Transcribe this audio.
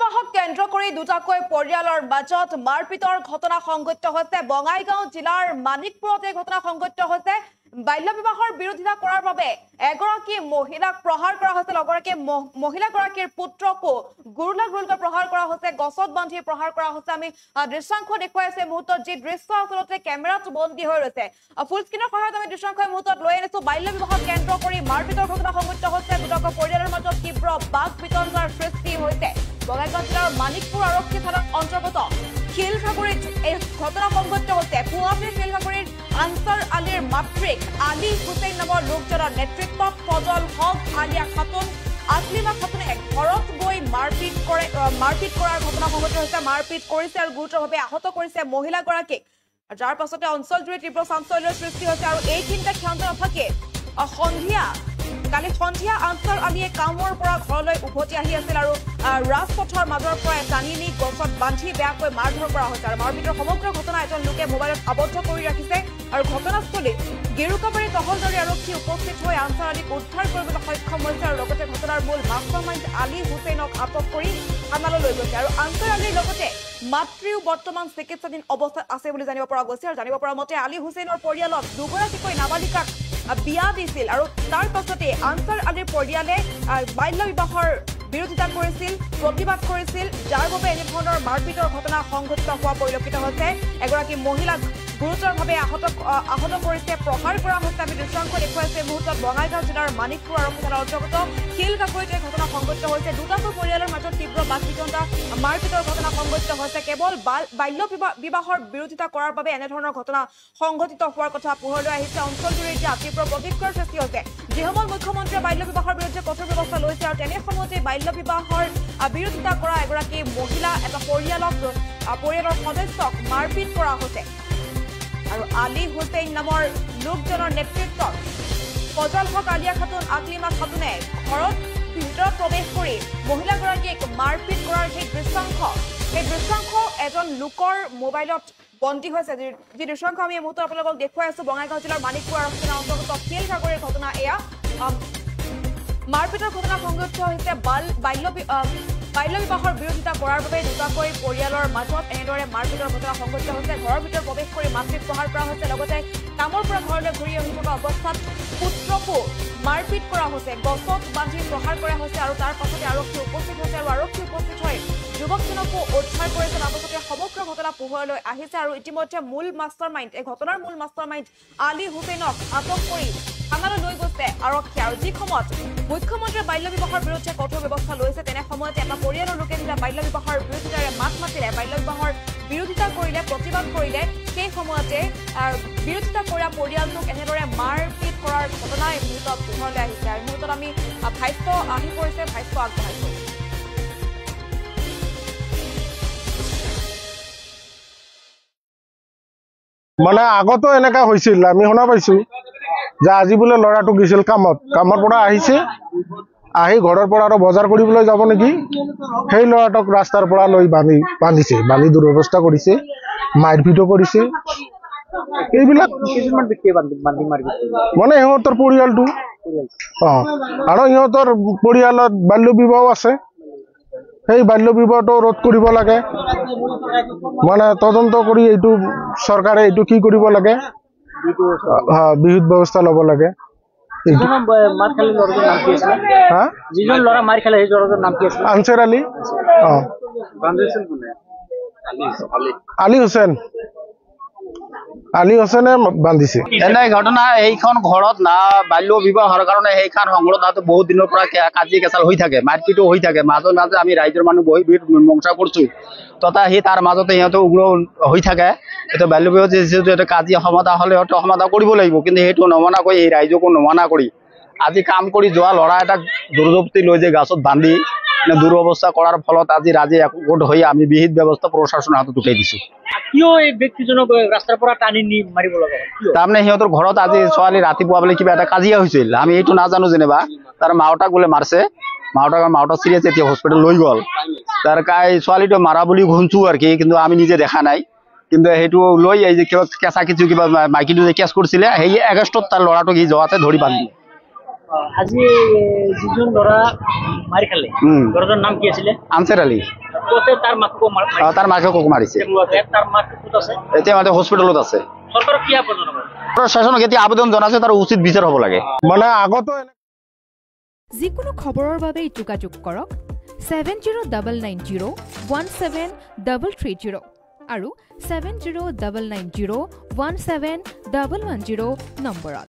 বিবাহক কেন্দ্ৰ কৰি দুটাকৈ পৰিয়ালৰ মাজত মাৰপিটৰ ঘটনা সংঘটিত হৈছে। বঙাইগাঁও জিলাৰ মানিকপুৰতে ঘটনা সংঘটিত হৈছে। বাল্য বিবাহৰ বিৰোধিতা কৰাৰ বাবে এগৰাকী মহিলাক প্ৰহাৰ কৰা হৈছে। লগতে মহিলাগৰাকীৰ পুত্ৰকো গুৰুলকৈ প্ৰহাৰ কৰা হৈছে, গছত বান্ধি প্ৰহাৰ কৰা হৈছে। আমি দৃশ্যাংশ দেখুৱাই আছে মুহূৰ্তত, যি দৃশ্য আচলতে কেমেৰাত বন্দী হৈ ৰৈছে। ফুল স্ক্ৰীনৰ সহায়ত আমি দৃশ্যাংশ মুহূৰ্তত লৈ আনিছো। বাল্য বিবাহক কেন্দ্ৰ কৰি মাৰপিটৰ ঘটনা সংঘটিত হৈছে। দুটাকৈ পৰিয়ালৰ মাজত তীব্ৰ বাক বিতণ্ডাৰ সৃষ্টি হৈছে। বঙাইগাঁও জিলাৰ মানিকপুৰ আৰক্ষী থানাৰ অন্তৰ্গত শিলখাগুৰিত এই ঘটনা সংঘটিত হৈছে। পুৱাতে শিলখাগুৰিৰ আনছাৰ আলীৰ মাতৃক আলী হুছেইন নামৰ লোকজনৰ নেতৃত্বত ফজল হক, আলিয়া খাতুন, আকলিমা খাতুনে ঘৰত গৈ মাৰপিট কৰাৰ ঘটনা সংঘটিত হৈছে। মাৰপিট কৰিছে আৰু গুৰুতৰভাৱে আহত কৰিছে মহিলাগৰাকীক, যাৰ পাছতে অঞ্চলজুৰি তীব্ৰ চাঞ্চল্যৰ সৃষ্টি হৈছে। আৰু এইখিনিতে ক্ষান্ত নাথাকে কালি সন্ধিয়া আনছাৰ আলীয়ে কামৰ পৰা ঘৰলৈ উভতি আহি আছিল আৰু ৰাজপথৰ মাজৰ পৰা টানি নি গছত বান্ধি বেয়াকৈ মাৰধৰ কৰা হৈছে। আৰু মাৰপিটৰ সমগ্ৰ ঘটনা এজন লোকে মোবাইলত আবদ্ধ কৰি ৰাখিছে। আৰু ঘটনাস্থলীত গেৰুকাবাৰী তহলদাৰী আৰক্ষী উপস্থিত হৈ আনছাৰ আলীক উদ্ধাৰ কৰিবলৈ সক্ষম হৈছে আৰু লগতে ঘটনাৰ মূল মাষ্টাৰমাইণ্ড আলী হুছেইনক আটক কৰি থানালৈ লৈ গৈছে। আৰু আনছাৰ আলীৰ লগতে মাতৃও বৰ্তমান চিকিৎসাধীন অৱস্থাত আছে বুলি জানিব পৰা গৈছে। আৰু জানিব পৰা মতে আলী হুছেইনৰ পৰিয়ালত দুগৰাকীকৈ নাবালিকাক বিয়া দিছিল আৰু তাৰ পাছতে আনছাৰ আলীৰ পৰিয়ালে বাল্য বিবাহৰ বিৰোধিতা কৰিছিল, প্ৰতিবাদ কৰিছিল, যাৰ বাবে এনেধৰণৰ মাৰপিটৰ ঘটনা সংঘটিত হোৱা পৰিলক্ষিত হৈছে। এগৰাকী মহিলাক গুৰুতৰভাৱে আহত কৰিছে, প্ৰহাৰ কৰা হৈছে। আমি দৃশ্যাংশ দেখুৱাইছে মুহূৰ্তত বঙাইগাঁও জিলাৰ মানিকপুৰ আৰক্ষী থানাৰ অন্তৰ্গত শিলখাগুৰিত এই ঘটনা সংঘটিত হৈছে। দুটাকৈ পৰিয়ালৰ মাজত তীব্ৰ বাক বিতণ্ডা মাৰপিটৰ ঘটনা সংঘটিত হৈছে। কেৱল বাল্য বিবাহৰ বিৰোধিতা কৰাৰ বাবে এনেধৰণৰ ঘটনা সংঘটিত হোৱাৰ কথা পোহৰলৈ আহিছে। অঞ্চলজুৰি এতিয়া তীব্ৰ প্ৰতিক্ৰিয়াৰ সৃষ্টি হৈছে। যিসময়ত মুখ্যমন্ত্ৰীয়ে বাল্য বিবাহৰ বিৰুদ্ধে কঠোৰ ব্যৱস্থা লৈছে আৰু তেনে সময়তে বাল্য বিবাহৰ বিৰোধিতা কৰা এগৰাকী মহিলা এটা পৰিয়ালৰ সদস্যক মাৰপিট কৰা হৈছে। আৰু আলী হুছেইন নামৰ লোকজনৰ নেতৃত্বত ফজল হক, আলিয়া খাতুন, আকলিমা খাতুনে ঘৰত ভিতৰত প্ৰৱেশ কৰি মহিলাগৰাকীক মাৰপিট কৰাৰ সেই দৃশ্যাংশ এজন লোকৰ মোবাইলত বন্দী হৈছে। যি দৃশ্যাংশ আমি এই মুহূৰ্তত আপোনালোকক দেখুৱাই আছো, বঙাইগাঁও জিলাৰ মানিকপুৰ আৰক্ষী থানাৰ অন্তৰ্গত শিলখাগুৰিৰ ঘটনা এয়া। মাৰপিটৰ ঘটনা সংঘটিত হৈছে। বাল্য বিবাহৰ বিৰোধিতা কৰাৰ বাবে দুটাকৈ পৰিয়ালৰ মাজত এনেদৰে মাৰপিটৰ ঘটনা সংঘটিত হৈছে। ঘৰৰ ভিতৰত প্ৰৱেশ কৰি মাতৃক প্ৰহাৰ কৰা হৈছে। লগতে কামৰ পৰা ঘৰলৈ ঘূৰি আহি থকা অৱস্থাত পুত্ৰকো মাৰপিট কৰা হৈছে, গছত বান্ধি প্ৰহাৰ কৰা হৈছে। আৰু তাৰ পাছতে আৰক্ষী উপস্থিত হৈছে আৰু আৰক্ষী উপস্থিত হৈ যুৱকজনকো উদ্ধাৰ কৰিছে। তাৰ পাছতে সমগ্ৰ ঘটনা পোহৰলৈ আহিছে আৰু ইতিমধ্যে এই ঘটনাৰ মূল মাষ্টাৰমাইণ্ড আলী হুছেইনক আটক কৰি থানালৈ লৈ গৈছে আৰক্ষী। আৰু যি সময়ত মুখ্যমন্ত্ৰীয়ে বাল্য বিবাহৰ বিৰুদ্ধে কঠোৰ ব্যৱস্থা লৈছে, তেনে সময়তে এটা পৰিয়ালৰ লোকে যেতিয়া বাল্য বিবাহৰ বিৰোধিতাৰে মাত মাতিলে, বাল্য বিবাহৰ বিৰোধিতা কৰিলে, প্ৰতিবাদ কৰিলে, সেই সময়তে বিৰোধিতা কৰা পৰিয়ালটোক এনেদৰে মাৰপিট কৰাৰ ঘটনা এই মুহূৰ্তত পোহৰলৈ আহিছে। আৰু মুহূৰ্তত আমি ভাষ্য আহি পৰিছে, ভাষ্য আগবঢ়াইছো। মানে আগতো এনেকা হৈছিল, আমি শুনা পাইছো যে আজি বোলে ল'ৰাটো গৈছিল কামৰ পৰা আহিছে, আহি ঘৰৰ পৰা আৰু বজাৰ কৰিবলৈ যাব নেকি, সেই ল'ৰাটোক ৰাস্তাৰ পৰা লৈ বান্ধিছে, বান্ধি দুৰৱস্থা কৰিছে, মাৰপিটো কৰিছে। এইবিলাক মানে সিহঁতৰ পৰিয়ালটো আৰু সিহঁতৰ পৰিয়ালত বাল্য বিবাহ আছে। সেই বাল্য বিবাহটো ৰোধ কৰিব লাগে, মানে তদন্ত কৰি এইটো চৰকাৰে এইটো কি কৰিব লাগে, বিহিত ব্যৱস্থা ল'ব লাগে। আনছাৰ আলী, আলী হুছেইনে বান্ধিছে। এনে ঘটনা এইখন ঘৰত না বাল্য বিবাহৰ কাৰণে সেইখন সংঘত বহুত দিনৰ পৰা কাজিয়া কেঁচাল হৈ থাকে, মাৰপিটো হৈ থাকে। মাজে মাজে আমি ৰাইজৰ মানুহ বহি মীমাংসা কৰিছো, তথাপি তাৰ মাজতে সিহঁতে উগ্ৰ হৈ থাকে। এইটো বাল্য বিবাহ যিহেতু এটা কাজিয়া সমাধান হ'লে সিহঁতে সমাধান কৰিব লাগিব, কিন্তু সেইটো নমনা কৰি এই ৰাইজকো নমনা কৰি আজি কাম কৰি যোৱা ল'ৰা এটাক জোৰজবস্তি লৈ যে গাছত বান্ধি দুৰৱস্থা কৰাৰ ফলত আজি ৰাইজে একগোট হৈ আমি বিহিত ব্যৱস্থা প্ৰশাসনৰ হাতত উঠাই দিছো। তাৰমানে সিহঁতৰ ঘৰত আজি ছোৱালী ৰাতিপুৱা বোলে কিবা এটা কাজিয়া হৈছিল, আমি এইটো নাজানো। যেনিবা তাৰ মাওতাক বোলে মাৰছে, মাওতা চিৰিয়াছ, এতিয়া হস্পিটেল লৈ গ'ল। তাৰ ছোৱালীটো মাৰা বুলি শুনছো আৰু কি, কিন্তু আমি নিজে দেখা নাই। কিন্তু সেইটো লৈ এই যে কিবা কেঁচা কিছু কিবা মাইকীটো যে কেছ কৰিছিলে, সেই আগষ্টত তাৰ ল'ৰাটোক সি যোৱাতে ধৰি বান্ধিলে। আজি যিজন ল'ৰা মাৰি খালে, ল'ৰাটোৰ নাম কি আছিলে? আনছাৰ আলী। তাৰ মাকো তাৰ মাকে কোকো মাৰিছে তাৰ মাক ক'ত আছে এতিয়া মানে হস্পিটেলত আছে চৰকাৰক কি আবেদন কৰিব প্ৰশাসনক এতিয়া আবেদন জনাইছে তাৰ উচিত বিচাৰ হ'ব লাগে মানে আগতো যিকোনো খবৰৰ বাবে যোগাযোগ কৰক 7099017330 আৰু 7099017110 নম্বৰত।